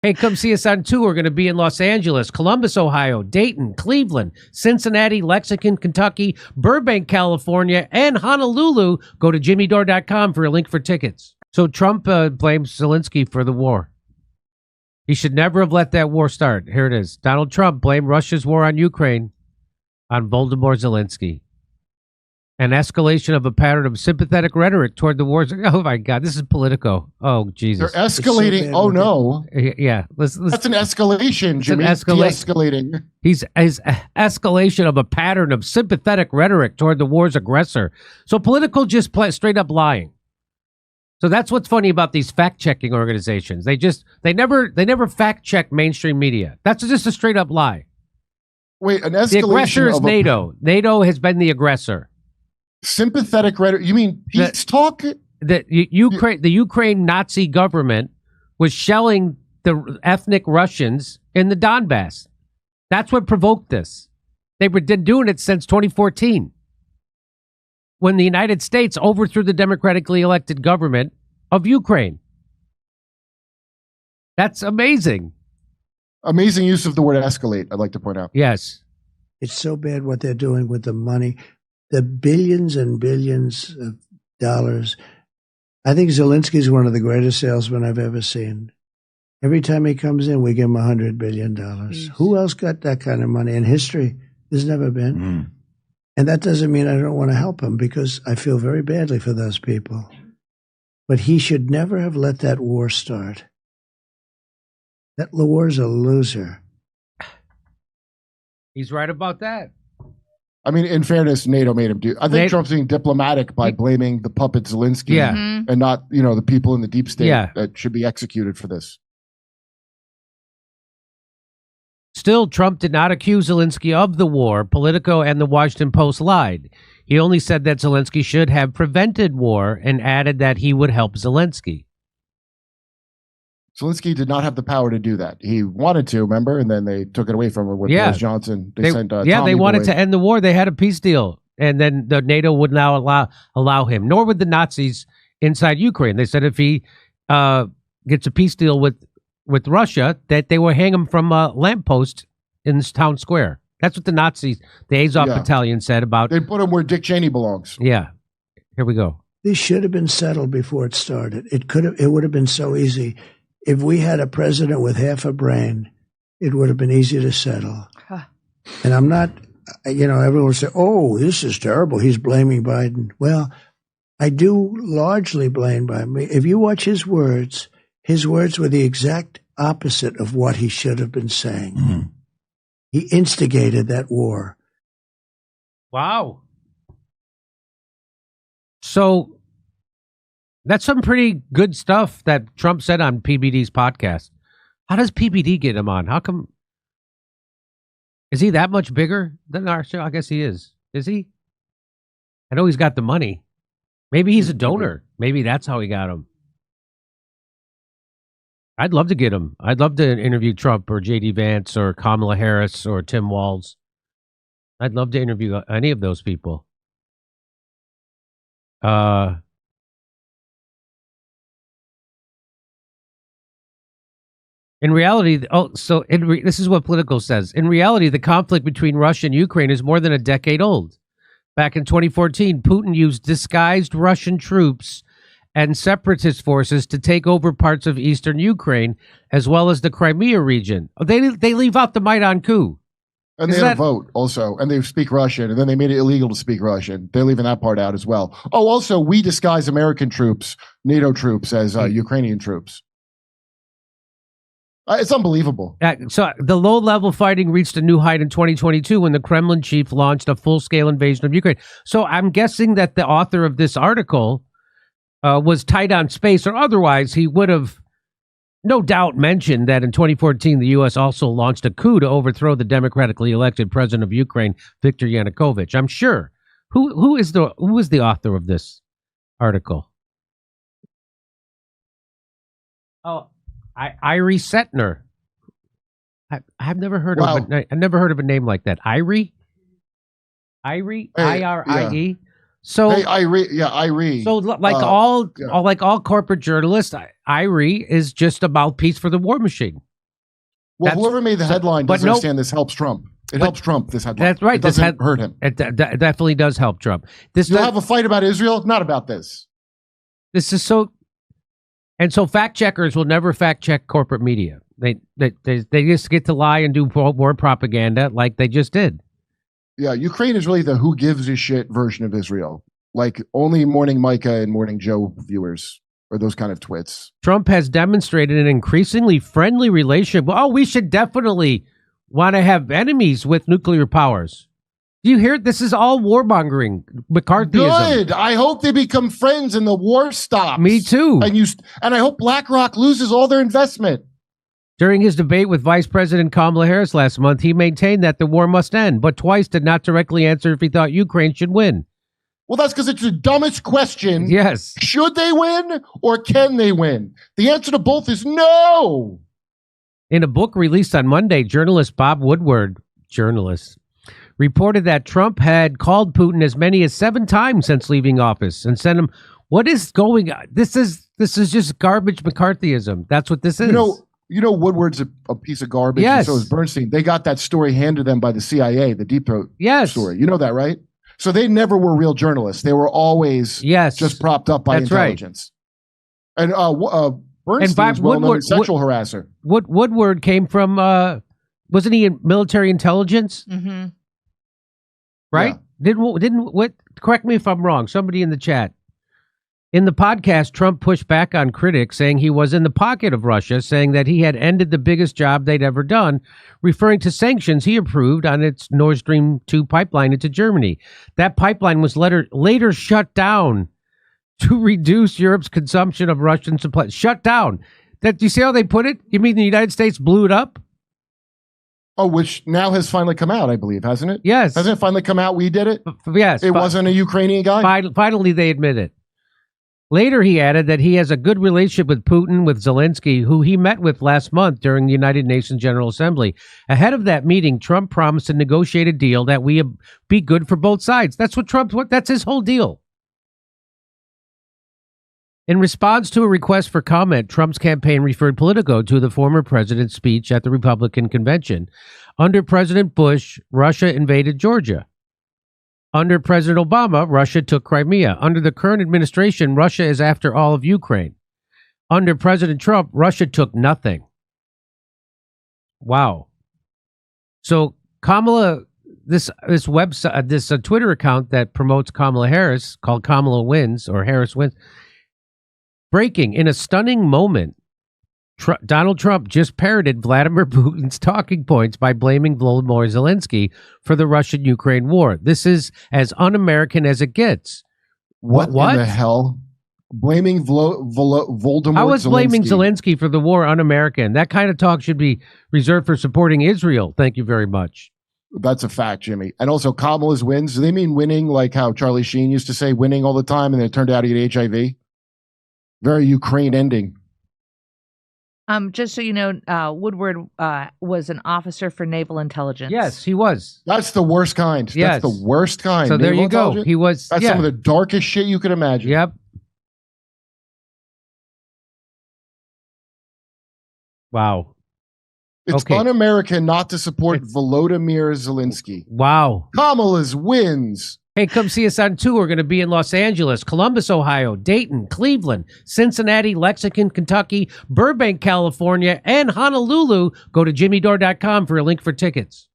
Hey, come see us on tour. We're going to be in Los Angeles, Columbus, Ohio, Dayton, Cleveland, Cincinnati, Lexington, Kentucky, Burbank, California, and Honolulu. Go to jimmydore.com for a link for tickets. So Trump blames Zelensky for the war. He should never have let that war start. Here it is. Donald Trump blamed Russia's war on Ukraine on Volodymyr Zelensky. An escalation of a pattern of sympathetic rhetoric toward the wars. Oh, my God. This is Politico. Oh, Jesus. They're escalating. Oh, no. Yeah. That's an escalation, Jimmy. De-escalating. He's escalation of a pattern of sympathetic rhetoric toward the war's aggressor. So Politico just straight up lying. So that's what's funny about these fact-checking organizations. They never fact-check mainstream media. That's just a straight up lie. Wait, an escalation. The aggressor is NATO. NATO has been the aggressor. Sympathetic rhetoric. You mean peace talk? The Ukraine Nazi government was shelling the ethnic Russians in the Donbass. That's what provoked this. They've been doing it since 2014, when the United States overthrew the democratically elected government of Ukraine. That's amazing. Amazing use of the word escalate, I'd like to point out. Yes. It's so bad what they're doing with the money. The billions and billions of dollars. I think Zelensky is one of the greatest salesmen I've ever seen. Every time he comes in, we give him $100 billion. Who else got that kind of money in history? There's never been. Mm. And that doesn't mean I don't want to help him, because I feel very badly for those people. But he should never have let that war start. That war's a loser. He's right about that. I mean, in fairness, NATO made him do. I think Trump's being diplomatic by blaming the puppet Zelensky and not, the people in the deep state that should be executed for this. Still, Trump did not accuse Zelensky of the war. Politico and the Washington Post lied. He only said that Zelensky should have prevented war and added that he would help Zelensky. Zelensky did not have the power to do that. He wanted to, remember? And then they took it away from him with Boris Johnson. They sent they wanted to end the war. They had a peace deal. And then the NATO would now allow him. Nor would the Nazis inside Ukraine. They said if he gets a peace deal with Russia, that they will hang him from a lamppost in this town square. That's what the Nazis, the Azov battalion, said about. They put him where Dick Cheney belongs. Yeah. Here we go. This should have been settled before it started. It would have been so easy. If we had a president with half a brain, it would have been easy to settle. Huh. And I'm not, everyone will say, oh, this is terrible. He's blaming Biden. Well, I do largely blame Biden. If you watch his words were the exact opposite of what he should have been saying. Mm-hmm. He instigated that war. Wow. So that's some pretty good stuff that Trump said on PBD's podcast. How does PBD get him on? How come? Is he that much bigger than our show? I guess he is. Is he? I know he's got the money. Maybe he's a donor. Maybe that's how he got him. I'd love to get him. I'd love to interview Trump or J.D. Vance or Kamala Harris or Tim Walz. I'd love to interview any of those people. In reality, this is what Politico says. In reality, the conflict between Russia and Ukraine is more than a decade old. Back in 2014, Putin used disguised Russian troops and separatist forces to take over parts of eastern Ukraine, as well as the Crimea region. They leave out the Maidan coup. And they don't vote also, and they speak Russian, and then they made it illegal to speak Russian. They're leaving that part out as well. Oh, also, we disguise American troops, NATO troops, as Ukrainian troops. It's unbelievable. So the low-level fighting reached a new height in 2022 when the Kremlin chief launched a full-scale invasion of Ukraine. So I'm guessing that the author of this article was tight on space, or otherwise he would have no doubt mentioned that in 2014 the U.S. also launched a coup to overthrow the democratically elected president of Ukraine, Viktor Yanukovych. I'm sure. Who is the author of this article? Oh. Irie Setner. I've never heard of a name like that. Irie, Irie, I-R-I-E. So Irie. So like all corporate journalists, Irie is just about peace for the war machine. Well, whoever made the headline doesn't no- understand this helps Trump. It helps Trump, this headline. That's right. It doesn't hurt him. It definitely does help Trump. You'll have a fight about Israel, not about this. This is so, and so fact checkers will never fact check corporate media. They just get to lie and do more propaganda like they just did. Yeah, Ukraine is really the who gives a shit version of Israel. Like only Morning Micah and Morning Joe viewers are those kind of twits. Trump has demonstrated an increasingly friendly relationship. Oh, we should definitely want to have enemies with nuclear powers. Do you hear it? This is all warmongering, McCarthyism. Good. I hope they become friends and the war stops. Me too. And I hope BlackRock loses all their investment. During his debate with Vice President Kamala Harris last month, he maintained that the war must end, but twice did not directly answer if he thought Ukraine should win. Well, that's because it's the dumbest question. Yes. Should they win or can they win? The answer to both is no. In a book released on Monday, journalist Bob Woodward, reported that Trump had called Putin as many as 7 times since leaving office and sent him, what is going on? This is just garbage McCarthyism. That's what this is. You know Woodward's a piece of garbage, yes. And so is Bernstein. They got that story handed them by the CIA, the Deep Throat story. You know that, right? So they never were real journalists. They were always just propped up by intelligence. Right. And Bernstein's well-known sexual harasser. Woodward came from, wasn't he in military intelligence? Mm-hmm. Right? Yeah. What? Correct me if I'm wrong. Somebody in the chat. In the podcast, Trump pushed back on critics, saying he was in the pocket of Russia, saying that he had ended the biggest job they'd ever done, referring to sanctions he approved on its Nord Stream 2 pipeline into Germany. That pipeline was later shut down to reduce Europe's consumption of Russian supplies. Shut down. Do you see how they put it? You mean the United States blew it up? Oh, which now has finally come out, I believe, hasn't it? Yes. Hasn't it finally come out? We did it? Yes. It wasn't a Ukrainian guy? Finally, they admit it. Later, he added that he has a good relationship with Putin, with Zelensky, who he met with last month during the United Nations General Assembly. Ahead of that meeting, Trump promised to negotiate a deal that would be good for both sides. That's that's his whole deal. In response to a request for comment, Trump's campaign referred Politico to the former president's speech at the Republican convention. Under President Bush, Russia invaded Georgia. Under President Obama, Russia took Crimea. Under the current administration, Russia is after all of Ukraine. Under President Trump, Russia took nothing. Wow. So Kamala, this website, this Twitter account that promotes Kamala Harris, called Kamala Wins or Harris Wins, breaking in a stunning moment. Donald Trump just parroted Vladimir Putin's talking points by blaming Volodymyr Zelensky for the Russian-Ukraine war. This is as un-American as it gets. What in the hell? Blaming Voldemort. I was blaming Zelensky for the war, un-American. That kind of talk should be reserved for supporting Israel. Thank you very much. That's a fact, Jimmy. And also Kamala's wins. Do they mean winning like how Charlie Sheen used to say winning all the time and then it turned out he had HIV? Very Ukraine ending. Just so you know, Woodward was an officer for naval intelligence. Yes, he was. That's the worst kind. Yes. That's the worst kind. So there you go. He was. That's some of the darkest shit you could imagine. Yep. Wow. It's un-American not to support Volodymyr Zelensky. Wow. Kamala's wins. Hey, come see us on tour. We're going to be in Los Angeles, Columbus, Ohio, Dayton, Cleveland, Cincinnati, Lexington, Kentucky, Burbank, California, and Honolulu. Go to jimmydore.com for a link for tickets.